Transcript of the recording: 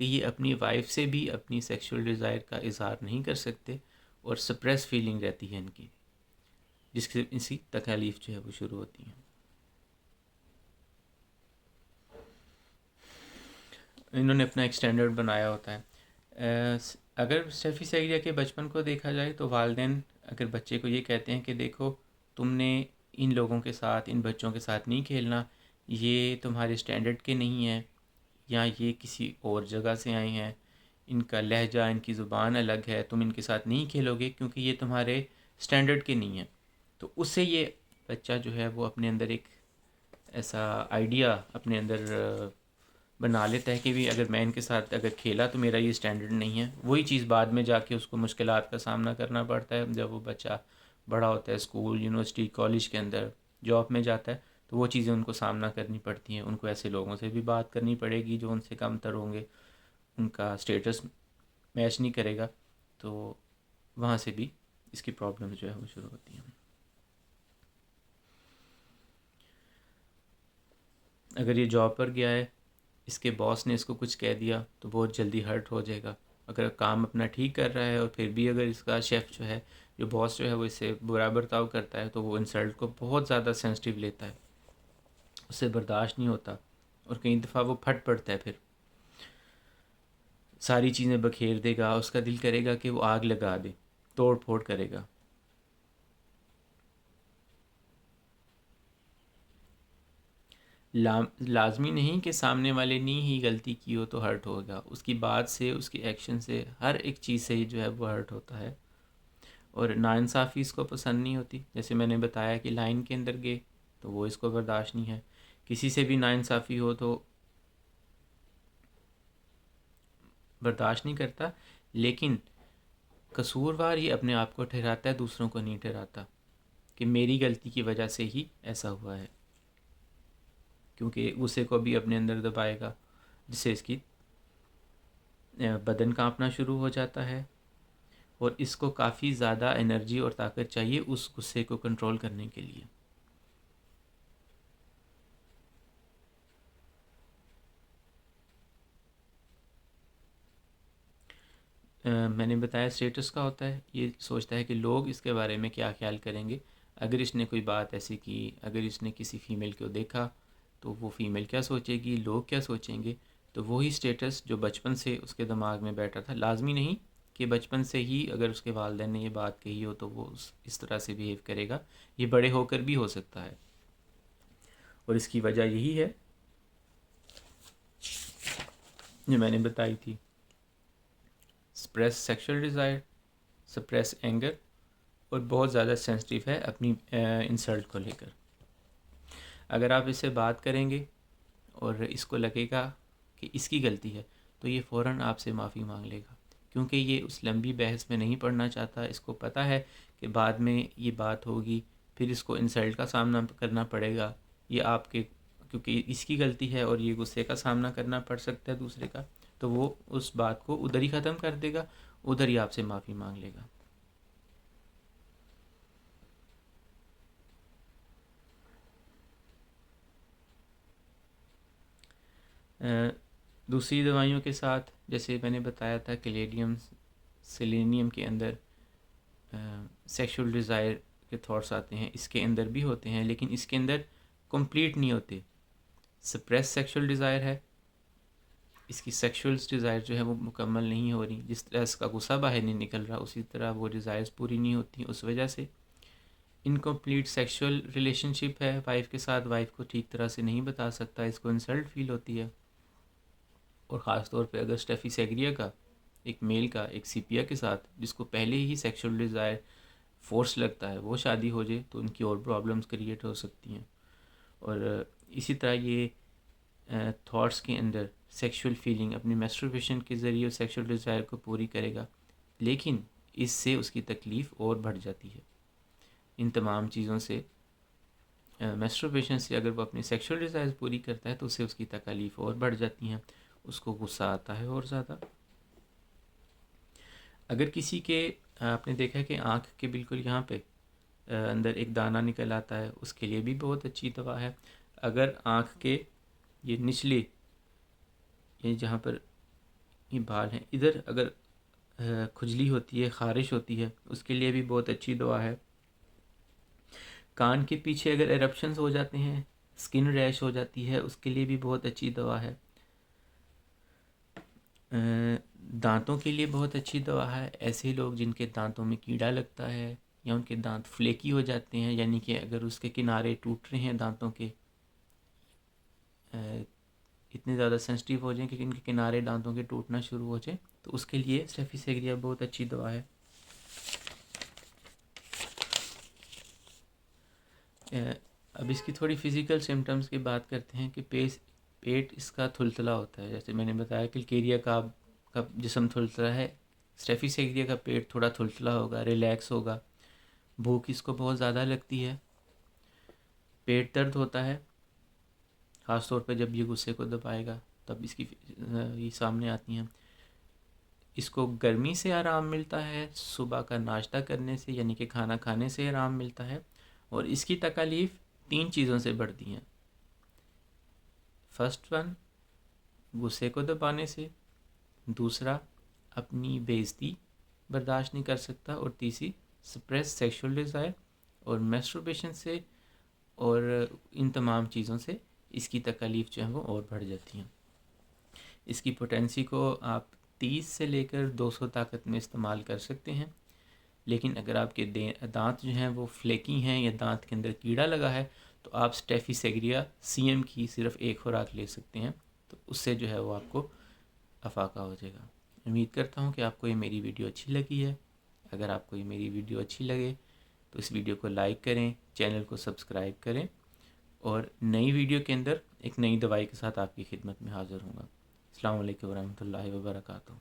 کہ یہ اپنی وائف سے بھی اپنی سیکشول ڈیزائر کا اظہار نہیں کر سکتے اور سپریس فیلنگ رہتی ہے ان کی، جس سے اسی تکالیف جو ہے وہ شروع ہوتی ہیں۔ انہوں نے اپنا ایک اسٹینڈرڈ بنایا ہوتا ہے۔ اگر اسٹیفی سیگریا کے بچپن کو دیکھا جائے تو والدین اگر بچے کو یہ کہتے ہیں کہ دیکھو تم نے ان لوگوں کے ساتھ، ان بچوں کے ساتھ نہیں کھیلنا، یہ تمہارے اسٹینڈرڈ کے نہیں ہیں، یا یہ کسی اور جگہ سے آئے ہیں، ان کا لہجہ، ان کی زبان الگ ہے، تم ان کے ساتھ نہیں کھیلو گے کیونکہ یہ تمہارے اسٹینڈرڈ کے نہیں ہیں، تو اس سے یہ بچہ جو ہے وہ اپنے اندر ایک ایسا آئیڈیا اپنے اندر بنا لیتا ہے کہ بھی اگر میں ان کے ساتھ اگر کھیلا تو میرا یہ اسٹینڈرڈ نہیں ہے۔ وہی چیز بعد میں جا کے اس کو مشکلات کا سامنا کرنا پڑتا ہے جب وہ بچہ بڑا ہوتا ہے، اسکول، یونیورسٹی، کالج کے اندر جاب میں جاتا ہے، تو وہ چیزیں ان کو سامنا کرنی پڑتی ہیں۔ ان کو ایسے لوگوں سے بھی بات کرنی پڑے گی جو ان سے کم تر ہوں گے، ان کا اسٹیٹس میچ نہیں کرے گا، تو وہاں سے بھی اس کی پرابلم جو ہے وہ شروع ہوتی ہیں۔ اگر یہ جاب پر گیا ہے، اس کے باس نے اس کو کچھ کہہ دیا تو بہت جلدی ہرٹ ہو جائے گا۔ اگر کام اپنا ٹھیک کر رہا ہے اور پھر بھی اگر اس کا شیف جو ہے، جو باس جو ہے وہ اس سے برا برتاؤ کرتا ہے تو وہ انسلٹ کو بہت زیادہ سینسٹیو لیتا ہے، اس سے برداشت نہیں ہوتا، اور کئی دفعہ وہ پھٹ پڑتا ہے، پھر ساری چیزیں بکھیر دے گا، اس کا دل کرے گا کہ وہ آگ لگا دے، توڑ پھوڑ کرے گا۔ لازمی نہیں کہ سامنے والے نے ہی غلطی کی ہو تو ہرٹ ہوگا، اس کی بات سے، اس کی ایکشن سے، ہر ایک چیز سے ہی جو ہے وہ ہرٹ ہوتا ہے، اور ناانصافی اس کو پسند نہیں ہوتی۔ جیسے میں نے بتایا کہ لائن کے اندر گئے تو وہ اس کو برداشت نہیں ہے، کسی سے بھی ناانصافی ہو تو برداشت نہیں کرتا، لیکن قصوروار یہ اپنے آپ کو ٹھہراتا ہے، دوسروں کو نہیں ٹھہراتا کہ میری غلطی کی وجہ سے ہی ایسا ہوا ہے، کیونکہ غصے کو بھی اپنے اندر دبائے گا، جس سے اس کی بدن کانپنا شروع ہو جاتا ہے، اور اس کو کافی زیادہ انرجی اور طاقت چاہیے اس غصے کو کنٹرول کرنے کے لیے۔ میں نے بتایا اسٹیٹس کا ہوتا ہے، یہ سوچتا ہے کہ لوگ اس کے بارے میں کیا خیال کریں گے۔ اگر اس نے کوئی بات ایسی کی، اگر اس نے کسی فیمیل کو دیکھا تو وہ فیمیل کیا سوچے گی، لوگ کیا سوچیں گے، تو وہی اسٹیٹس جو بچپن سے اس کے دماغ میں بیٹھا تھا، لازمی نہیں کہ بچپن سے ہی اگر اس کے والدین نے یہ بات کہی ہو تو وہ اس طرح سے بیہیو کرے گا، یہ بڑے ہو کر بھی ہو سکتا ہے، اور اس کی وجہ یہی ہے جو میں نے بتائی تھی، suppress sexual desire, suppress anger, اور بہت زیادہ سینسٹیو ہے اپنی انسلٹ کو لے کر۔ اگر آپ اس سے بات کریں گے اور اس کو لگے گا کہ اس کی غلطی ہے تو یہ فوراً آپ سے معافی مانگ لے گا، کیونکہ یہ اس لمبی بحث میں نہیں پڑنا چاہتا۔ اس کو پتہ ہے کہ بعد میں یہ بات ہوگی، پھر اس کو انسلٹ کا سامنا کرنا پڑے گا، یہ آپ کے، کیونکہ اس کی غلطی ہے اور یہ غصے کا سامنا کرنا پڑ سکتا ہے دوسرے کا، تو وہ اس بات کو ادھر ہی ختم کر دے گا، ادھر ہی آپ سے معافی مانگ لے گا۔ دوسری دوائیوں کے ساتھ جیسے میں نے بتایا تھا کلیڈیم، سیلینیم کے اندر سیکشول ڈیزائر کے تھاٹس آتے ہیں، اس کے اندر بھی ہوتے ہیں، لیکن اس کے اندر کمپلیٹ نہیں ہوتے۔ سپریس سیکشول ڈیزائر ہے، اس کی سیکشول ڈیزائر جو ہے وہ مکمل نہیں ہو رہی، جس طرح اس کا غصہ باہر نہیں نکل رہا اسی طرح وہ ڈیزائرز پوری نہیں ہوتی، اس وجہ سے انکمپلیٹ سیکشول ریلیشن شپ ہے وائف کے ساتھ، وائف کو ٹھیک طرح سے نہیں بتا سکتا، اس کو انسلٹ فیل ہوتی ہے، اور خاص طور پہ اگر اسٹیفی سیگریا کا، ایک میل کا، ایک سیپیا کے ساتھ جس کو پہلے ہی سیکشول ڈیزائر فورس لگتا ہے وہ شادی ہو جائے تو ان کی اور پرابلمس کریٹ ہو سکتی ہیں۔ اور اسی طرح یہ تھاٹس کے اندر سیکشول فیلنگ اپنی میسٹربیشن کے ذریعے سیکشول ڈیزائر کو پوری کرے گا، لیکن اس سے اس کی تکلیف اور بڑھ جاتی ہے۔ ان تمام چیزوں سے، میسٹربیشن سے اگر وہ اپنی سیکشول ڈیزائر پوری کرتا ہے تو اس سے اس کی تکالیف اور بڑھ جاتی ہیں، اس کو غصہ آتا ہے اور زیادہ۔ اگر کسی کے آپ نے دیکھا کہ آنکھ کے بالکل یہاں پہ اندر ایک دانہ نکل آتا ہے، اس کے لیے بھی بہت اچھی دوا ہے۔ اگر آنکھ کے یہ نچلے، یہ جہاں پر یہ بال ہیں ادھر اگر کھجلی ہوتی ہے، خارش ہوتی ہے، اس کے لیے بھی بہت اچھی دوا ہے۔ کان کے پیچھے اگر ایرپشنز ہو جاتے ہیں، سکن ریش ہو جاتی ہے، اس کے لیے بھی بہت اچھی دوا ہے۔ دانتوں کے لیے بہت اچھی دوا ہے۔ ایسے لوگ جن کے دانتوں میں کیڑا لگتا ہے یا ان کے دانت فلیکی ہو جاتے ہیں، یعنی کہ اگر اس کے کنارے ٹوٹ رہے ہیں دانتوں کے، اتنے زیادہ سینسٹیو ہو جائیں کہ ان کے کنارے دانتوں کے ٹوٹنا شروع ہو جائیں، تو اس کے لیے اسٹیفی سیگریا بہت اچھی دوا ہے۔ اب اس کی تھوڑی فزیکل سمٹمز کی بات کرتے ہیں کہ پیٹ اس کا تھلتھلا ہوتا ہے، جیسے میں نے بتایا کہ کیریا کا جسم تھلتھلا ہے، اسٹیفی سیگریا کا پیٹ تھوڑا تھلتھلا ہوگا، ریلیکس ہوگا، بھوک اس کو بہت زیادہ لگتی ہے، پیٹ درد ہوتا ہے، خاص طور پہ جب یہ غصے کو دبائے گا تب اس کی یہ سامنے آتی ہیں۔ اس کو گرمی سے آرام ملتا ہے، صبح کا ناشتہ کرنے سے یعنی کہ کھانا کھانے سے آرام ملتا ہے، اور اس کی تکالیف 3 چیزوں سے بڑھتی ہیں۔ فرسٹ ون، غصے کو دبانے سے، دوسرا اپنی بے عزتی برداشت نہیں کر سکتا، اور تیسری سپریس سیکشول ڈیزائر اور میسٹربیشن سے، اور ان تمام چیزوں سے اس کی تکالیف جو ہیں وہ اور بڑھ جاتی ہیں۔ اس کی پوٹینسی کو آپ 30 سے لے کر 200 طاقت میں استعمال کر سکتے ہیں، لیکن اگر آپ کے دانت جو ہیں وہ فلیکی ہیں یا دانت کے اندر کیڑا لگا ہے تو آپ اسٹیفی سیگریا CM کی صرف ایک خوراک لے سکتے ہیں، تو اس سے جو ہے وہ آپ کو افاقہ ہو جائے گا۔ امید کرتا ہوں کہ آپ کو یہ میری ویڈیو اچھی لگی ہے۔ اگر آپ کو یہ میری ویڈیو اچھی لگے تو اس ویڈیو کو لائک کریں، چینل کو سبسکرائب کریں، اور نئی ویڈیو کے اندر ایک نئی دوائی کے ساتھ آپ کی خدمت میں حاضر ہوں گا۔ السلام علیکم ورحمۃ اللہ وبرکاتہ۔